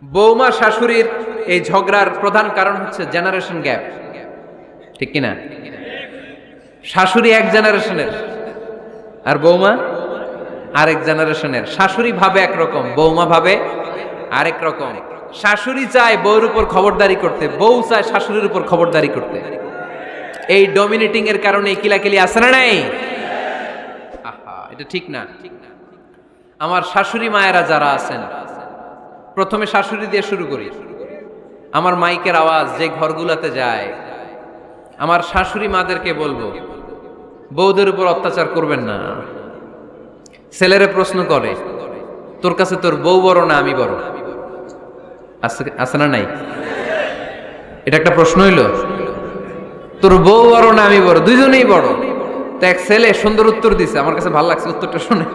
বৌমা শাশুড়ির এই ঝগড়ার প্রধান কারণ হচ্ছে জেনারেশন গ্যাপ, ঠিক কিনা? শাশুড়ি এক জেনারেশনের আর বৌমা আরেক জেনারেশনের। শাশুড়ি ভাবে একরকম, বৌমা ভাবে আরেক রকম। শাশুড়ি চায় বউর উপর খবরদারি করতে, বউ চায় শাশুড়ির উপর খবরদারি করতে। এই ডমিনেটিং এর কারণে কিলাকিলি আছে না নাই? আহা, এটা ঠিক না। আমার শাশুড়ি মায়েরা যারা আছেন, প্রথমে শাশুড়ি দিয়ে শুরু করি। আমার মাইকের আওয়াজ যে ঘরগুলোতে যায়, আমার শাশুড়ি মাদেরকে বলবো, বউদের উপর অত্যাচার করবেন না। ছেলেরে প্রশ্ন করে, তোর কাছে তোর বউ বড় না আমি বড়? আছে না নাই? এটা একটা প্রশ্ন হইল। তোর বউ বড় না আমি বড়? দুইজনেই বড়। তো এক ছেলে সুন্দর উত্তর দিছে, আমার কাছে ভালো লাগছে উত্তরটা শুনে।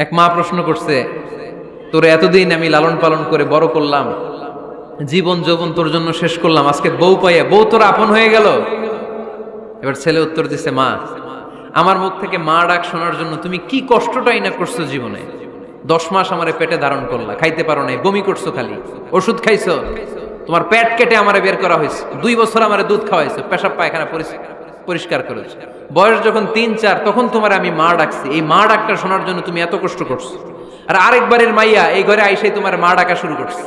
এক মা প্রশ্ন করছে, তোর এতদিন আমি লালন পালন করে বড় করলাম, জীবন যৌবন তোর জন্য শেষ করলাম, আজকে বউ পাইয়া বউ তোর আপন হয়ে গেল? এবার ছেলে উত্তর দিছে, মা, আমার মুখ থেকে মা ডাক শোনার জন্য তুমি কি কষ্টটাই না করছো জীবনে। 10 মাস আমারে পেটে ধারণ করলা, খাইতে পারো নাই, বমি করছো, খালি ওষুধ খাইছো, তোমার পেট কেটে আমারে বের করা হয়েছে, 2 বছর আমারে দুধ খাওয়াইছো, পেশাব পায়খানা পরিষ্কার করেছো। বয়স যখন 3-4 তখন তোমার আমি মা ডাকছি, এই মা ডাকটা শোনার জন্য তুমি এত কষ্ট করছো। আর আরেকবারের মাইয়া এই ঘরে আইসাই তোমার মা ডাকা শুরু করছে।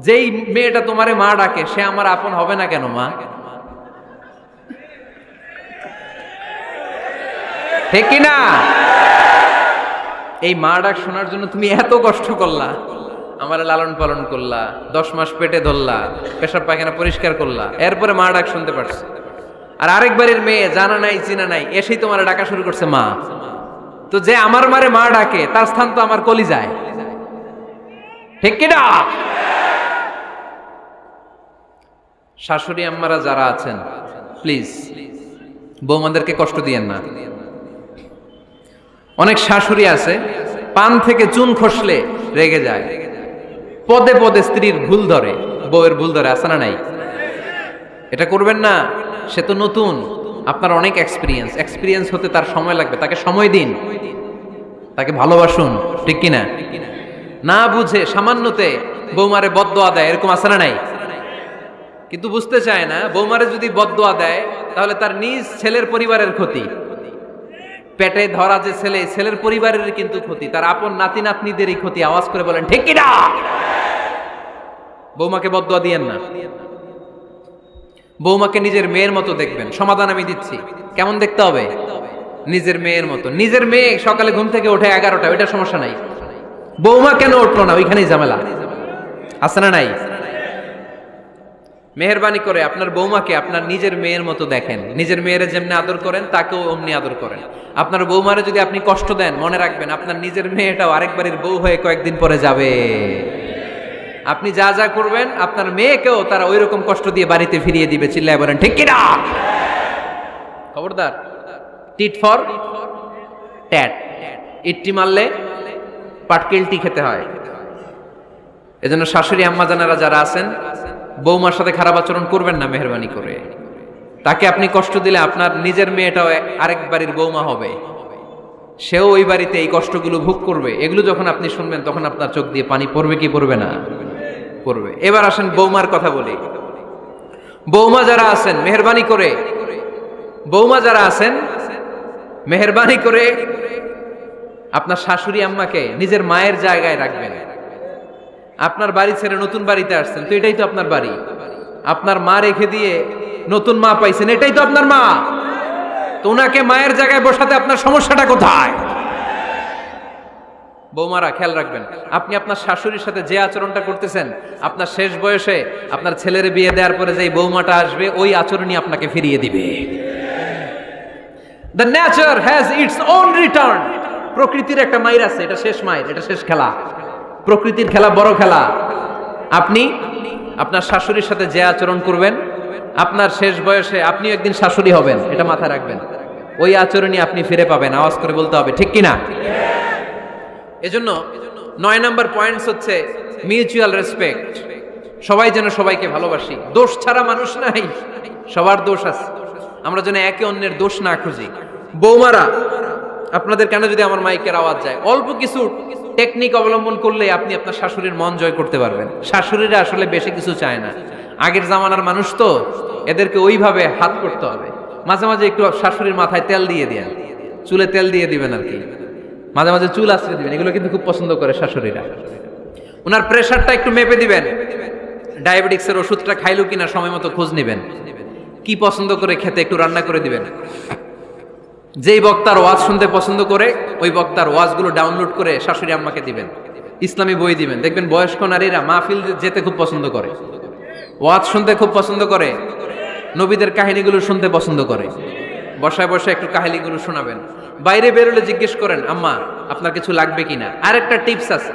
যেই মেয়েটা তোমারে মা ডাকে সে আমার আপন হবে না কেন মা? ঠিক কিনা? এই মা ডাক শোনার জন্য তুমি এত কষ্ট করলা, আমার লালন পালন করলা, 10 মাস পেটে ধরলা, পেশাব পায়খানা পরিষ্কার করলা, এরপরে মা ডাক শুনতে পারছো। আর আরেকবারের মেয়ে জানা নাই চিনা নাই এসেই তোমার ডাকা শুরু করছে মা। তো যে আমার মারে মা ডাকে তার স্থান তো আমার কলিজায়, ঠিক কিনা? শাশুড়ি আম্মারা যারা আছেন, প্লিজ বৌমাদেরকে কষ্ট দিয়েন না। অনেক শাশুড়ি আছে পান থেকে চুন খসলে রেগে যায়, পদে পদে স্ত্রীর ভুল ধরে, বউয়ের ভুল ধরে, আছে না নাই? এটা করবেন না। সে তো নতুন, আপনার অনেক এক্সপিরিয়েন্স হতে তার সময় লাগবে, তাকে সময় দিন, তাকে ভালোবাসুন, ঠিক কিনা? না বুঝে সামান্যতে বৌমারে বদদোয়া দেয়, এরকম আছে না নাই? কিন্তু বুঝতে চায় না, বৌমারে যদি বদদোয়া দেয় তাহলে তার নিজ ছেলের পরিবারের ক্ষতি, পেটে ধরা যে ছেলে, ছেলের পরিবারের কিন্তু ক্ষতি, তার আপন নাতি নাতনিদেরই ক্ষতি। আওয়াজ করে বলেন ঠিক কিনা? বৌমাকে বদদোয়া দিয়েন না। বৌমাকে নিজের মেয়ের মতো দেখবেন। সমাধান আমি দিচ্ছি। কেমন দেখতে হবে? নিজের মেয়ের মতো। নিজের মেয়ে সকালে ঘুম থেকে ওঠে 11টা, ওইটা সমস্যা নাই। বৌমা কেন উঠলো না, ওইখানেই ঝামেলা, আছে না নাই? মেহেরবানি করে আপনার বৌমাকে আপনার নিজের মেয়ের মতো দেখেন। নিজের মেয়েরে যেমনি আদর করেন তাকেও অমনি আদর করেন। আপনার বৌমারে যদি আপনি কষ্ট দেন, মনে রাখবেন আপনার নিজের মেয়েটাও আরেকবারের বউ হয়ে কয়েকদিন পরে যাবে। আপনি যা যা করবেন আপনার মেয়েকেও তারা ওই রকম কষ্ট দিয়ে বাড়িতে ফিরিয়ে দিবে। চিল্লায় বলেন ঠিক কিনা? খবরদার, টিট ফর ট্যাট, ইট্টি মারলে পাটকেলটি খেতে হয়। এজন্য শাশুড়ি আম্মা জানারা যারা আছেন, বৌমার সাথে খারাপ আচরণ করবেন না মেহেরবানি করে। তাকে আপনি কষ্ট দিলে আপনার নিজের মেয়েটাও আরেক বাড়ির বৌমা হবে, সেও ওই বাড়িতে এই কষ্টগুলো ভোগ করবে। এগুলো যখন আপনি শুনবেন তখন আপনার চোখ দিয়ে পানি পড়বে কি পড়বে না? পড়বে। এবার আসেন বৌমার কথা বলি। বৌমা যারা আছেন মেহেরবানি করে, বৌমা যারা আছেন মেহেরবানি করে আপনার শাশুড়ি আম্মাকে নিজের মায়ের জায়গায় রাখবেন। আপনার বাড়ি ছেড়ে নতুন বাড়িতে আসছেন, তো এটাই তো আপনার বাড়ি। আপনার মা রেখে দিয়ে নতুন মা পাইছেন, এটাই তো আপনার মা। তো ওনাকে মায়ের জায়গায় বসাতে আপনার সমস্যাটা কোথায়? বৌমারা খেয়াল রাখবেন, আপনি আপনার শাশুড়ির সাথে যে আচরণটা করতেছেন, আপনার শেষ বয়সে আপনার ছেলের বিয়ে দেওয়ার পরে যে বৌমাটা আসবে ওই আচরণই আপনাকে ফিরিয়ে দিবে। The nature has its own return. প্রকৃতির একটা মাইর আছে, এটা শেষ মাইর, এটা শেষ খেলা। প্রকৃতির খেলা বড় খেলা। আপনি আপনার শাশুড়ির সাথে যে আচরণ করবেন, আপনার শেষ বয়সে আপনিও একদিন শাশুড়ি হবেন, এটা মাথায় রাখবেন। ওই আচরণই আপনি ফিরে পাবেন। আওয়াজ করে বলতে হবে ঠিক কিনা? এজন্য 9 নম্বর পয়েন্টস হচ্ছে মিউচুয়াল রেসপেক্ট। সবাই যেন সবাইকে ভালোবাসি। দোষ ছাড়া মানুষ নাই, সবার দোষ আছে। আমরা যেন একে অন্যের দোষ না খুঁজি। বৌমারা, আপনাদের কেন যদি আমার মাইকের আওয়াজ যায়, অল্প কিছু টেকনিক অবলম্বন করলে আপনি আপনার শাশুড়ির মন জয় করতে পারবেন। শাশুড়িরা আসলে বেশি কিছু চায় না, আগের জামানার মানুষ তো, এদেরকে ওইভাবে হাত করতে হবে। মাঝে মাঝে একটু শাশুড়ির মাথায় তেল দিয়ে দেন, চুলে তেল দিয়ে দিবেন আর কি, মাঝে মাঝে চুল আশ্রে দিবেন, এগুলো কিন্তু খুব পছন্দ করে শাশুড়িরা। ওনার প্রেশারটা একটু মেপে দিবেন, ডায়াবেটিক্সের ওষুধটা খাইলো কিনা সময় মতো খোঁজ নেবেন, কি পছন্দ করে খেতে একটু রান্না করে দিবেন। যেই বক্তার ওয়াজ শুনতে পছন্দ করে ওই বক্তার ওয়াজগুলো ডাউনলোড করে শাশুড়ি আম্মাকে দিবেন, ইসলামী বই দিবেন। দেখবেন বয়স্ক নারীরা মাহফিল যেতে খুব পছন্দ করে, ওয়াজ শুনতে খুব পছন্দ করে, নবীদের কাহিনীগুলো শুনতে পছন্দ করে। বসায় বসায় একটু কাহিনীগুলো শোনাবেন। বাইরে বেরোলে জিজ্ঞেস করেন, আম্মা আপনার কিছু লাগবে কিনা। আরেকটা টিপস আছে,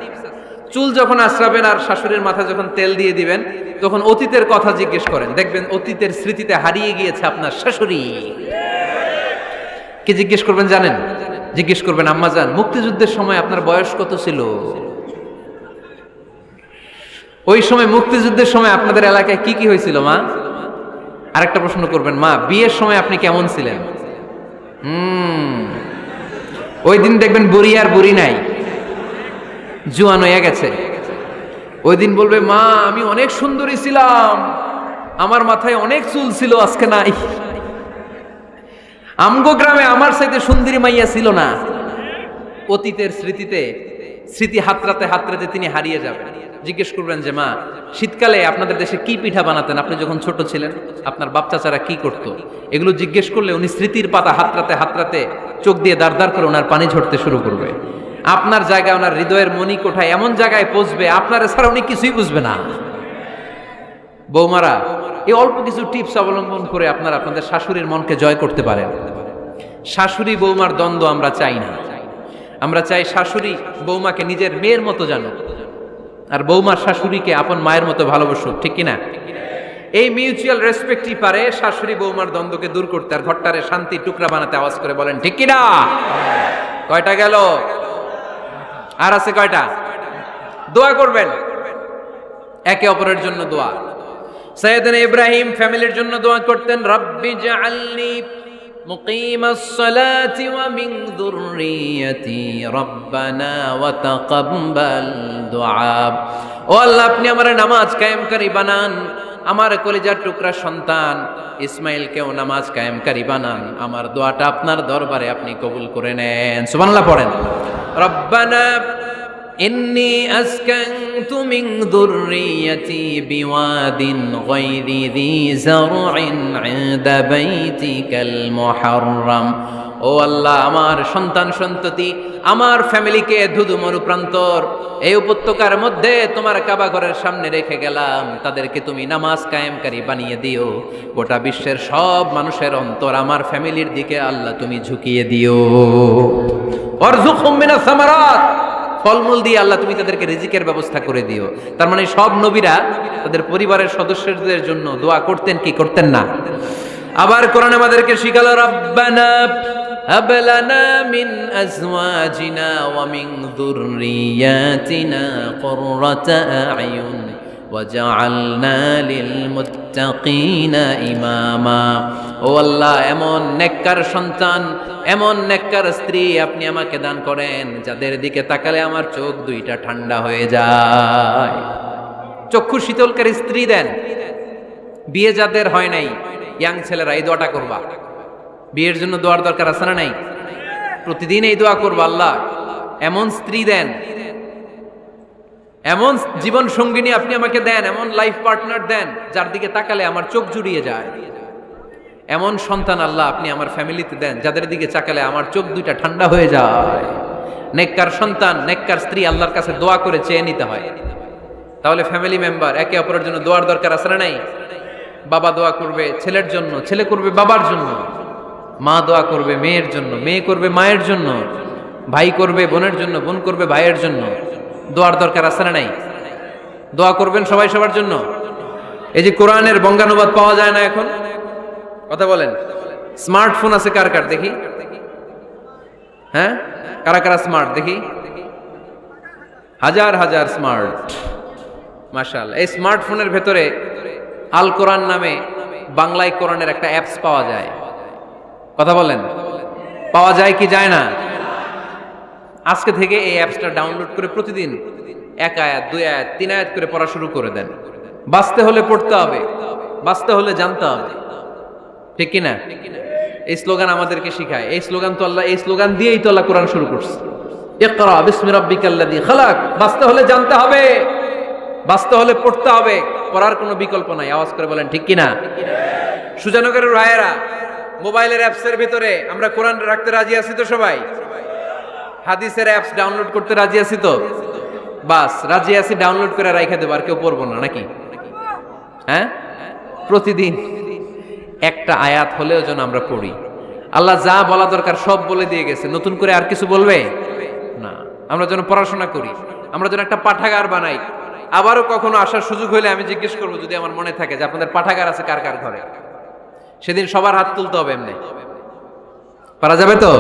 চুল যখন আশ্রাবেন আর শাশুড়ির মাথা যখন তেল দিয়ে দিবেন তখন অতীতের কথা জিজ্ঞেস করেন, দেখবেন অতীতের স্মৃতিতে হারিয়ে গিয়েছে আপনার শাশুড়ি। কি জিজ্ঞেস করবেন জানেন? জিজ্ঞেস করবেন, আম্মা জান মুক্তিযুদ্ধের সময় আপনার বয়স কত ছিল? ওই সময় মুক্তিযুদ্ধের সময় আপনাদের এলাকায় কি কি হয়েছিল মা? আরেকটা প্রশ্ন করবেন, মা বিয়ের সময় আপনি কেমন ছিলেন? ওই দিন দেখবেন বুড়ি আর বুড়ি নাই, জুয়ান হয়ে গেছে। ওই দিন বলবে, মা আমি অনেক সুন্দরী ছিলাম, আমার মাথায় অনেক চুল ছিল, আজকে নাই। আমগো গ্রামে আমার সাথে সুন্দরী মাইয়া ছিল না। অতীতের স্মৃতিতে, স্মৃতি হাতরাতে হাতরাতে তিনি হারিয়ে যাবেন। জিজ্ঞেস করবেন যে, মা শীতকালে আপনাদের দেশে কি পিঠা বানাতেন আপনি যখন ছোট ছিলেন, আপনার বাপ চাচারা কি করতো? এগুলো জিজ্ঞেস করলে উনি স্মৃতির পাতা হাতরাতে হাতরাতে চোখ দিয়ে দাঁড় দাঁড় করে ওনার পানি ঝরতে শুরু করবে। আপনার জায়গায় ওনার হৃদয়ের মনি কোঠায় এমন জায়গায় পৌঁছবে আপনার ছাড়া উনি কিছুই বুঝবে না। বৌমারা এই অল্প কিছু টিপস অবলম্বন করে আপনারা আপনাদের শাশুড়ির মনকে জয় করতে পারেন। শাশুড়ি বৌমার দ্বন্দ্ব আমরা চাই না, আমরা চাই শাশুড়ি বৌমাকে নিজের মেয়ের মতো জানো, আর বৌমার শাশুড়িকে আপন মায়ের মতো ভালোবাসুক, ঠিক কিনা? এই মিউচুয়াল রেসপেক্টই পারে শাশুড়ি বৌমার দ্বন্দ্বকে দূর করতে আর ঘরটারে শান্তি টুকরা বানাতে। আওয়াজ করে বলেন ঠিক কিনা? কয়টা গেল? আর আছে কয়টা? দোয়া করবেন একে অপরের জন্য। দোয়া সাইয়েদনা ইব্রাহিম ফ্যামিলির জন্য দোয়া করতেন, রব্বি জাআলনি মুকিমাস সালাতি ওয়া মিন যুররিয়াতি রব্বানা ওয়া তাকাব্বাল দুআ। ও আল্লাহ আপনি আমার নামাজ কায়েমকারী বানান, আমার কলিজার টুকরা সন্তান ইসমাইলকেও নামাজ কায়েমকারী বানান, আমার দোয়াটা আপনার দরবারে আপনি কবুল করে নেন। সুবহানাল্লাহ পড়েন। রব্বানা ইন্নী আসকানতু মিন যুররিয়াতি বিওয়াদিন গায়রি যী যারইন ইনদা বাইতিকাল মুহাররাম। ও আল্লাহ আমার সন্তান সন্ততি, আমার ফ্যামিলিকে ধুধু মরুপ্রান্তর এই উপত্যকার মধ্যে তোমার কাবা ঘরের সামনে রেখে গেলাম, তাদেরকে তুমি নামাজ কায়েমকারী বানিয়ে দিও। গোটা বিশ্বের সব মানুষের অন্তর আমার ফ্যামিলির দিকে আল্লাহ তুমি ঝুঁকিয়ে দিও। ওয়ারযুকহুম মিনাস সামারাত, ফলমূল দিয়ে আল্লাহ তুমি তাদেরকে রিজিকের ব্যবস্থা করে দিও। তার মানে সব নবীরা তাদের পরিবারের সদস্যদের জন্য দোয়া করতেন কি করতেন না? আবার কোরআন আমাদেরকে শিখালো, রব্বানা হাব লানা মিন আজওয়াজিনা ওয়া মিন যুররিয়াতিনা কুররাতা আ'য়ুন ওয়াজআলনা লিল মুত্তাকিনা ইমামা। ও আল্লাহ এমন নেককার সন্তান, এমন নেককার স্ত্রী আপনি আমাকে দান করেন যাদের দিকে তাকালে আমার চোখ দুইটা ঠান্ডা হয়ে যায়। চক্ষু শীতলকারী স্ত্রী দেন। বিয়ে যাদের হয় নাই, ইয়াং ছেলেরা এই দোয়াটা করবা। বিয়ের জন্য দোয়ার দরকার আছে না নাই? প্রতিদিন এই দোয়া করবা, আল্লাহ এমন স্ত্রী দেন, এমন জীবন সঙ্গিনী আপনি আমাকে দেন, এমন লাইফ পার্টনার দেন যার দিকে তাকালে আমার চোখ জুড়িয়ে যায়। এমন সন্তান আল্লাহ আপনি আমার ফ্যামিলিতে দেন যাদের দিকে তাকালে আমার চোখ দুইটা ঠান্ডা হয়ে যায়। নেককার সন্তান, নেককার স্ত্রী আল্লাহর কাছে দোয়া করে চেয়ে নিতে হয়। তাহলে ফ্যামিলি মেম্বার একে অপরের জন্য দোয়ার দরকার আছে না নাই? বাবা দোয়া করবে ছেলের জন্য, ছেলে করবে বাবার জন্য, মা দোয়া করবে মেয়ের জন্য, মেয়ে করবে মায়ের জন্য, ভাই করবে বোনের জন্য, বোন করবে ভাইয়ের জন্য। দোয়ার দরকার আছে না নাই? দোয়া করবেন সবাই সবার জন্য। এই যে কোরআনের বঙ্গানুবাদ পাওয়া যায় না এখন, কথা বলেন। স্মার্টফোন আছে কার কার দেখি? হ্যাঁ, কারা কারা স্মার্ট দেখি? হাজার হাজার স্মার্ট, মাশাআল্লাহ। এই স্মার্টফোনের ভেতরে আল কোরআন নামে বাংলায় কোরআনের একটা অ্যাপস পাওয়া যায়। কথা বলেন, পাওয়া যায় কি যায় না? আজকে থেকে এই অ্যাপসটা ডাউনলোড করে প্রতিদিন 1 আয়াত 2 আয়াত 3 আয়াত করে পড়া শুরু করে দেন। বাঁচতে হলে পড়তে হবে, বাঁচতে হলে জানতে হবে, ঠিক কি না? এই স্লোগান আমাদেরকে শিখায়। এই স্লোগান তো আল্লাহ, এই স্লোগান দিয়েই তো আল্লাহ কোরআন শুরু করছে, ইকরা বিসমি রাব্বিকাল্লাযী খালাক। বাঁচতে হলে জানতে হবে, বাঁচতে হলে পড়তে হবে, পড়ার কোনো বিকল্প নাই। আওয়াজ করে বলেন ঠিক কি না? সুজানগরের ভাইয়েরা, মোবাইলের অ্যাপসের ভিতরে আমরা কোরআন রাখতে রাজি আছি তো সবাই? হাদিসের অ্যাপস ডাউনলোড করতে রাজি আছি তো? বাস রাজি আছি, ডাউনলোড করে রাইখা দেবো, আর কেউ পড়বো না নাকি? হ্যাঁ, প্রতিদিন একটা আয়াত হলেও যেন আমরা পড়ি। আল্লাহ যা বলা দরকার সব বলে দিয়ে গেছে, নতুন করে আর কিছু বলবে না। আমরা যেন পড়াশোনা করি, আমরা যেন একটা পাঠাগার বানাই। আবারও কখনো আসার সুযোগ হলে আমি জিজ্ঞেস করবো, যদি আমার মনে থাকে, যে আপনাদের পাঠাগার আছে কার কার ঘরে। সেদিন সবার হাত তুলতে হবে, এমনি পারা যাবে তো?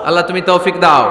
আল্লাহ তুমি তৌফিক দাও।